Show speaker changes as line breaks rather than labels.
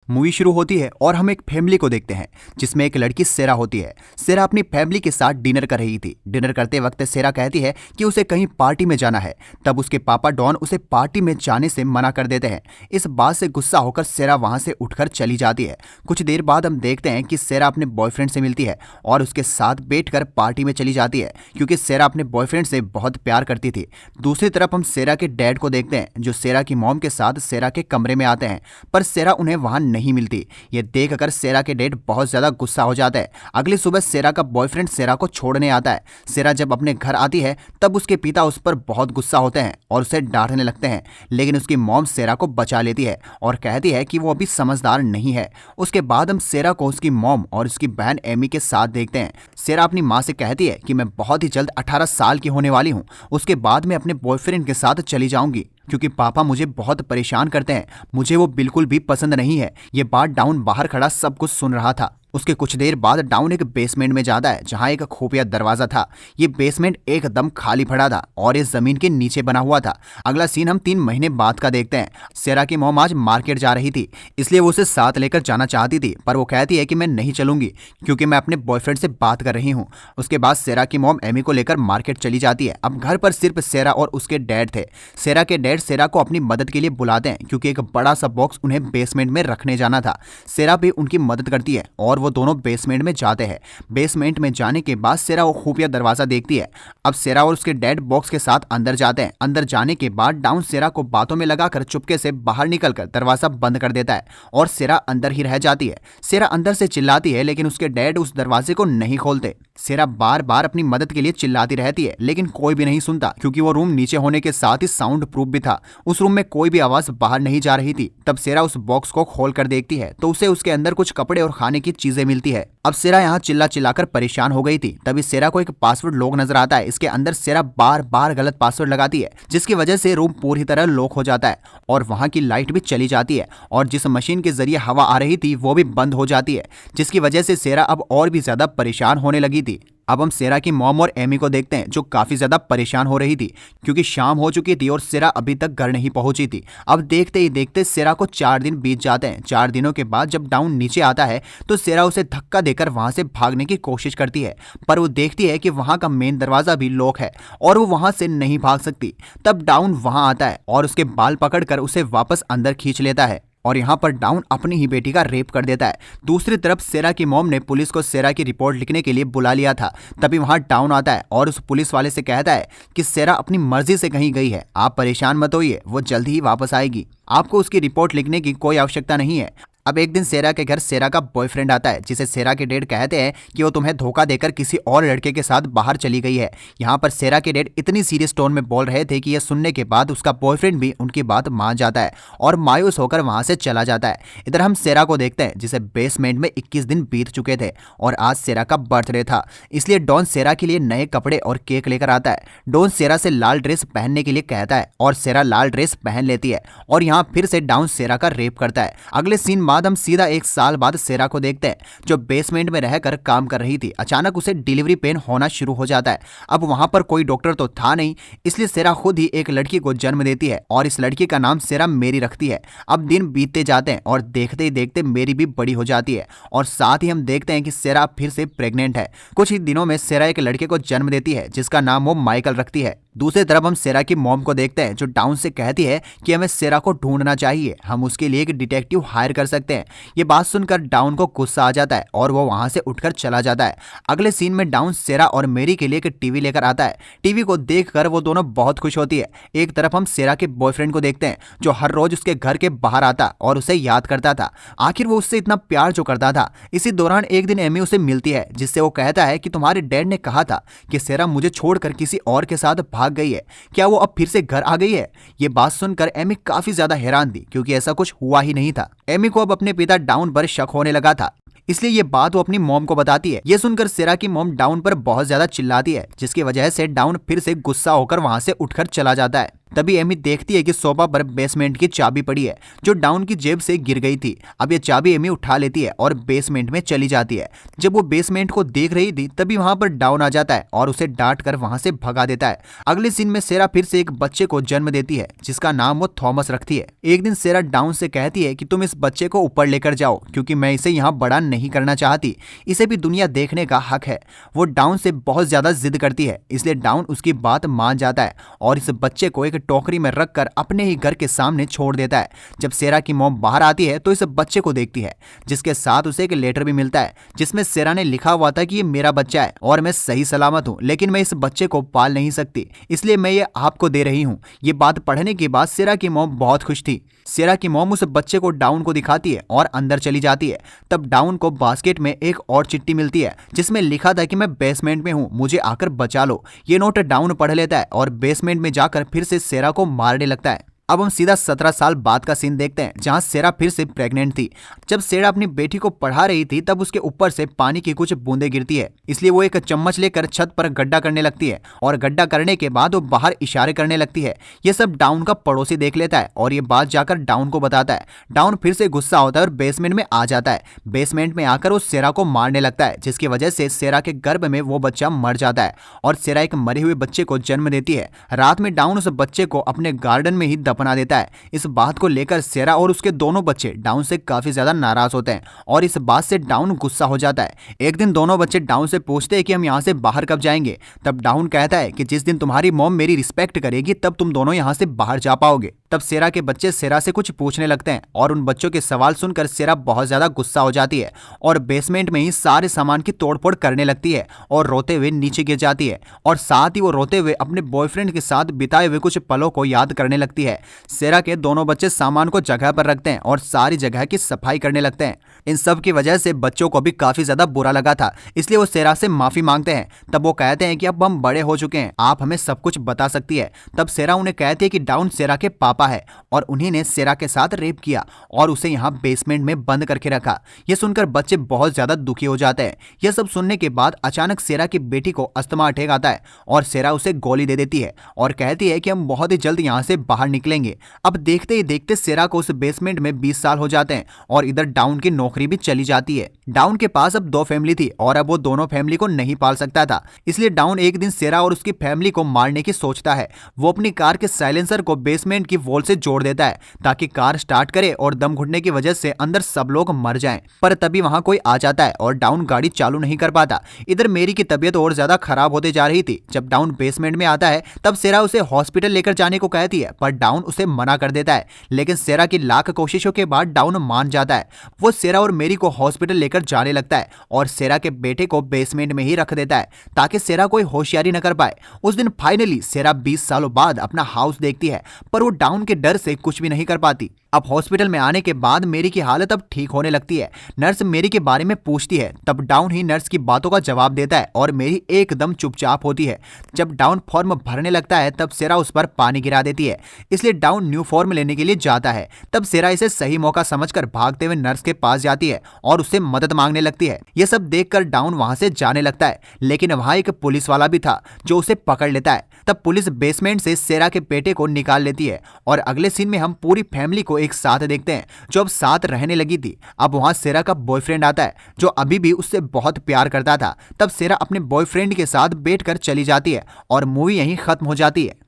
Movie शुरू होती है और हम एक फैमिली को देखते हैं जिसमें एक लड़की सेरा होती है। सेरा अपनी फैमिली के साथ डिनर कर रही थी। डिनर करते वक्त सेरा कहती है कि उसे कहीं पार्टी में जाना है। तब उसके पापा डॉन उसे पार्टी में जाने से मना कर देते हैं। इस बात से गुस्सा होकर सेरा वहां से उठकर चली जाती है। कुछ देर बाद हम देखते हैं कि सेरा अपने बॉयफ्रेंड से मिलती है और उसके साथ बैठकर पार्टी में चली जाती है क्योंकि सेरा अपने बॉयफ्रेंड से बहुत प्यार करती थी। दूसरी तरफ हम सेरा के डैड को देखते हैं जो सेरा की मॉम के साथ सेरा के कमरे में आते हैं, पर सेरा उन्हें वहां नहीं मिलती। ये देखकर सेरा के डैड बहुत ज्यादा गुस्सा हो जाता है। अगली सुबह सेरा का बॉयफ्रेंड सेरा को छोड़ने आता है। सेरा जब अपने घर आती है तब उसके पिता उस पर बहुत गुस्सा होते हैं और उसे डांटने लगते हैं, लेकिन उसकी मॉम सेरा को बचा लेती है और कहती है कि वो अभी समझदार नहीं है। उसके बाद हम सेरा को उसकी मॉम और उसकी बहन एमी के साथ देखते हैं। सेरा अपनी माँ से कहती है कि मैं बहुत ही जल्द 18 साल की होने वाली हूँ, उसके बाद मैं अपने बॉयफ्रेंड के साथ चली जाऊंगी क्योंकि पापा मुझे बहुत परेशान करते हैं, मुझे वो बिल्कुल भी पसंद नहीं है। ये बात डाउन बाहर खड़ा सब कुछ सुन रहा था। उसके कुछ देर बाद डाउन एक बेसमेंट में जाता है जहां एक खुफिया दरवाजा था। ये बेसमेंट एकदम खाली पड़ा था और इस जमीन के नीचे बना हुआ था। अगला सीन हम 3 महीने बाद का देखते हैं। सेरा की मॉम आज मार्केट जा रही थी, इसलिए वो उसे साथ लेकर जाना चाहती थी, पर वो कहती है कि मैं नहीं चलूंगी क्योंकि मैं अपने बॉयफ्रेंड से बात कर रही हूँ। उसके बाद सेरा की मॉम एमी को लेकर मार्केट चली जाती है। अब घर पर सिर्फ सेरा और उसके डैड थे। सेरा के डैड सेरा को अपनी मदद के लिए बुलाते हैं क्योंकि एक बड़ा सा बॉक्स उन्हें बेसमेंट में रखने जाना था। सेरा भी उनकी मदद करती है और वो दोनों बेसमेंट में जाते हैं। बेसमेंट में जाने के बाद सेरा वो खुफिया दरवाजा देखती है। अब सेरा और उसके डैड बॉक्स के साथ अंदर जाते हैं। अंदर जाने के बाद डाउन सेरा को बातों में लगाकर चुपके से बाहर निकलकर दरवाजा बंद कर देता है और सेरा अंदर ही रह जाती है। सेरा अंदर से चिल्लाती है लेकिन उसके डैड उस दरवाजे को नहीं खोलते। सेरा बार बार अपनी मदद के लिए चिल्लाती रहती है लेकिन कोई भी नहीं सुनता क्योंकि वो रूम नीचे होने के साथ ही साउंड प्रूफ भी था। उस रूम में कोई भी आवाज बाहर नहीं जा रही थी। तब सेरा उस बॉक्स को खोल कर देखती है तो उसे उसके अंदर कुछ कपड़े और खाने की चीजें मिलती है। अब सेरा यहाँ चिल्ला चिल्लाकर परेशान हो गई थी। तभी सेरा को एक पासवर्ड लॉक नजर आता है। इसके अंदर सेरा बार बार गलत पासवर्ड लगाती है जिसकी वजह से रूम पूरी तरह लॉक हो जाता है और वहां की लाइट भी चली जाती है और जिस मशीन के जरिए हवा आ रही थी वो भी बंद हो जाती है, जिसकी वजह से सेरा अब और भी ज्यादा परेशान होने लगी थी। अब हम सेरा की मॉम और एमी को देखते हैं जो काफी ज्यादा परेशान हो रही थी क्योंकि शाम हो चुकी थी और सेरा अभी तक घर नहीं पहुंची थी। अब देखते ही देखते सेरा को 4 दिन बीत जाते हैं। 4 दिनों के बाद जब डाउन नीचे आता है तो सेरा उसे धक्का देकर वहां से भागने की कोशिश करती है, पर वो देखती है कि वहां का मेन दरवाजा भी लॉक है और वो वहां से नहीं भाग सकती। तब डाउन वहां आता है और उसके बाल पकड़कर उसे वापस अंदर खींच लेता है और यहाँ पर डाउन अपनी ही बेटी का रेप कर देता है। दूसरी तरफ सेरा की मॉम ने पुलिस को सेरा की रिपोर्ट लिखने के लिए बुला लिया था। तभी वहां डाउन आता है और उस पुलिस वाले से कहता है कि सेरा अपनी मर्जी से कहीं गई है, आप परेशान मत होइए, वो जल्दी ही वापस आएगी, आपको उसकी रिपोर्ट लिखने की कोई आवश्यकता नहीं है। अब एक दिन सेरा के घर सेरा का बॉयफ्रेंड आता है जिसे सेरा के डैड कहते हैं कि वो तुम्हें धोखा देकर किसी और लड़के के साथ बाहर चली गई है। यहाँ पर सेरा के डैड इतनी सीरियस टोन में बोल रहे थे कि यह सुनने के बाद उसका बॉयफ्रेंड भी उनकी बात मान जाता है और मायूस होकर वहां से चला जाता है। इधर हम सेरा को देखते हैं जिसे बेसमेंट में 21 दिन बीत चुके थे और आज सेरा का बर्थडे था, इसलिए डॉन सेरा के लिए नए कपड़े और केक लेकर आता है। डॉन सेरा से लाल ड्रेस पहनने के लिए कहता है और सेरा लाल ड्रेस पहन लेती है और यहाँ फिर से डाउन सेरा का रेप करता है। अगले सीन बाद हम सीधा 1 साल बाद सेरा को देखते हैं जो बेसमेंट में रहकर काम कर रही थी। अचानक उसे डिलीवरी पेन होना शुरू हो जाता है। अब वहां पर कोई डॉक्टर तो था नहीं, इसलिए सेरा खुद ही एक लड़की को जन्म देती है और इस लड़की का नाम सेरा मेरी रखती है। अब दिन बीतते जाते हैं और देखते ही देखते मेरी भी बड़ी हो जाती है और साथ ही हम देखते हैं कि सेरा फिर से प्रेग्नेंट है। कुछ ही दिनों में सेरा एक लड़के को जन्म देती है जिसका नाम वो माइकल रखती है। दूसरी तरफ हम सेरा की मॉम को देखते हैं जो डाउन से कहती है कि हमें सेरा को ढूंढना चाहिए, हम उसके लिए एक डिटेक्टिव हायर कर सकते हैं। ये बात सुनकर डाउन को गुस्सा आ जाता है और वो वहां से उठकर चला जाता है। अगले सीन में डाउन सेरा और मेरी के लिए एक टीवी लेकर आता है। टीवी को देखकर वो दोनों बहुत खुश होती है। एक तरफ हम सेरा के बॉयफ्रेंड को देखते हैं जो हर रोज उसके घर के बाहर आता और उसे याद करता था। आखिर वो उससे इतना प्यार जो करता था। इसी दौरान एक दिन एमी उसे मिलती है जिससे वो कहता है कि तुम्हारे डैड ने कहा था कि सेरा मुझे छोड़कर किसी और के साथ भाग गई है, क्या वो अब फिर से घर आ गई है? ये बात सुनकर एमी काफी ज्यादा हैरान थी क्योंकि ऐसा कुछ हुआ ही नहीं था। एमी को अब अपने पिता डाउन पर शक होने लगा था, इसलिए ये बात वो अपनी मॉम को बताती है। ये सुनकर सेरा की मॉम डाउन पर बहुत ज्यादा चिल्लाती है जिसकी वजह से डाउन फिर से गुस्सा होकर वहां से उठकर चला जाता है। तभी एमी देखती है कि सोफा पर बेसमेंट की चाबी पड़ी है जो डाउन की जेब से गिर गई थी। अब ये चाबी एमी उठा लेती है और बेसमेंट में चली जाती है। जब वो बेसमेंट को देख रही थी तभी वहां पर डाउन आ जाता है और उसे डांट कर वहां से भगा देता है। अगले सीन में सेरा फिर से एक बच्चे को जन्म देती है जिसका नाम वो थॉमस रखती है। एक दिन सेरा डाउन से कहती है कि तुम इस बच्चे को ऊपर लेकर जाओ क्योंकि मैं इसे यहाँ बड़ा नहीं करना चाहती, इसे भी दुनिया देखने का हक है। वो डाउन से बहुत ज्यादा जिद करती है, इसलिए डाउन उसकी बात मान जाता है और इस बच्चे को एक टोकरी में रखकर अपने ही घर के सामने छोड़ देता है। जब सेरा की मॉम बाहर आती है तो इस बच्चे को देखती है जिसके साथ उसे एक लेटर भी मिलता है जिसमें सेरा ने लिखा हुआ था कि ये मेरा बच्चा है और मैं सही सलामत हूँ, लेकिन मैं इस बच्चे को पाल नहीं सकती, इसलिए मैं ये आपको दे रही हूँ। ये बात पढ़ने के बाद सेरा की मॉम बहुत खुश थी। सेरा की मॉम उस बच्चे को डाउन को दिखाती है और अंदर चली जाती है। तब डाउन को बास्केट में एक और चिट्ठी मिलती है जिसमें लिखा था कि मैं बेसमेंट में हूँ, मुझे आकर बचा लो। ये नोट डाउन पढ़ लेता है और बेसमेंट में जाकर फिर से सेरा को मारने लगता है। अब हम सीधा 17 साल बाद का सीन देखते हैं जहां सेरा फिर से प्रेग्नेंट थी। जब सेरा अपनी बेटी को पढ़ा रही थी तब उसके ऊपर से पानी की कुछ बूंदें गिरती है, इसलिए वो एक चम्मच लेकर छत पर गड्ढा करने लगती है और गड्ढा करने के बाद वो बाहर इशारे करने लगती है। ये सब डाउन का पड़ोसी देख लेता है और ये बात जाकर डाउन को बताता है। डाउन फिर से गुस्सा होता है और बेसमेंट में आ जाता है। बेसमेंट में आकर वो सेरा को मारने लगता है जिसकी वजह से सेरा के गर्भ में वो बच्चा मर जाता है और सेरा एक मरे हुए बच्चे को जन्म देती है। रात में डाउन उस बच्चे को अपने गार्डन में ही बना देता है। इस बात को लेकर सेरा और उसके दोनों बच्चे डाउन से काफी ज्यादा नाराज होते हैं और इस बात से डाउन गुस्सा हो जाता है। एक दिन दोनों बच्चे डाउन से पूछते हैं कि हम यहाँ से बाहर कब जाएंगे। तब डाउन कहता है कि जिस दिन तुम्हारी मॉम मेरी रिस्पेक्ट करेगी तब तुम दोनों यहाँ से बाहर जा पाओगे। तब सेरा के बच्चे सेरा से कुछ पूछने लगते हैं और उन बच्चों के सवाल सुनकर सेरा बहुत ज्यादा गुस्सा हो जाती है और बेसमेंट में ही सारे सामान की तोड़फोड़ करने लगती है और रोते हुए नीचे गिर जाती है और साथ ही वो रोते हुए अपने बॉयफ्रेंड के साथ बिताए हुए कुछ पलों को याद करने लगती है। सेरा के दोनों बच्चे सामान को जगह पर रखते हैं और सारी जगह की सफाई करने लगते हैं। इन सब की वजह से बच्चों को भी काफी ज्यादा बुरा लगा था, इसलिए वो सेरा से माफी मांगते हैं। तब वो कहते हैं कि अब हम बड़े हो चुके हैं, आप हमें सब कुछ बता सकती है। तब सेरा उन्हें कहती है कि डाउन सेरा के पापा है और उन्हीं ने सेरा के साथ रेप किया और उसे यहाँ बेसमेंट में बंद करके रखा। ये सुनकर बच्चे बहुत ज्यादा दुखी हो जाते हैं। यह सब सुनने के बाद अचानक सेरा की बेटी को अस्थमा अटैक आता है और सेरा उसे गोली दे देती है और कहती है कि हम बहुत ही जल्द यहाँ से बाहर निकलेंगे। अब देखते ही देखते सेरा को उस बेसमेंट में 20 साल हो जाते हैं और इधर डाउन की नौकरी भी चली जाती है। डाउन के पास अब 2 फैमिली थी और अब वो दोनों फैमिली को नहीं पाल सकता था, इसलिए डाउन एक दिन सेरा और उसकी फैमिली को मारने की सोचता है। वो अपनी कार के साइलेंसर को बेसमेंट की वॉल से जोड़ देता है ताकि कार स्टार्ट करे और दम घुटने की वजह से अंदर सब लोग मर जाएं। पर तभी वहां कोई आ जाता है और डाउन गाड़ी चालू नहीं कर पाता। इधर मेरी की तबीयत और ज्यादा खराब होते जा रही थी। जब डाउन बेसमेंट में आता है तब सेरा उसे हॉस्पिटल लेकर जाने को कहती है पर डाउन उसे मना कर देता है, लेकिन सेरा की लाख कोशिशों के बाद डाउन मान जाता है। वो सेरा और मेरी को हॉस्पिटल लेकर जाने लगता है और सेरा के बेटे को बेसमेंट में ही रख देता है ताकि सेरा कोई होशियारी न कर पाए। उस दिन फाइनली सेरा 20 सालों बाद अपना हाउस देखती है पर वो डाउन के डर से कुछ भी नहीं कर पाती। अब हॉस्पिटल में आने के बाद मेरी की हालत अब ठीक होने लगती है। नर्स मेरी के बारे में पूछती है, तब डाउन ही नर्स की बातों का जवाब देता है और मेरी एकदम चुपचाप होती है। जब डाउन फॉर्म भरने लगता है तब सेरा उस पर पानी गिरा देती है, इसलिए डाउन न्यू फॉर्म लेने के लिए जाता है। तब सेरा इसे सही मौका समझकर भागते हुए नर्स के पास जाती है और उससे मदद मांगने लगती है। यह सब देखकर डाउन वहां से जाने लगता है, लेकिन वहां एक पुलिस वाला भी था जो उसे पकड़ लेता है। तब पुलिस बेसमेंट से सेरा के बेटे को निकाल लेती है और अगले सीन में हम पूरी फैमिली को एक साथ देखते हैं जो अब साथ रहने लगी थी। अब वहां सेरा का बॉयफ्रेंड आता है जो अभी भी उससे बहुत प्यार करता था। तब सेरा अपने बॉयफ्रेंड के साथ बैठकर चली जाती है और मूवी यहीं खत्म हो जाती है।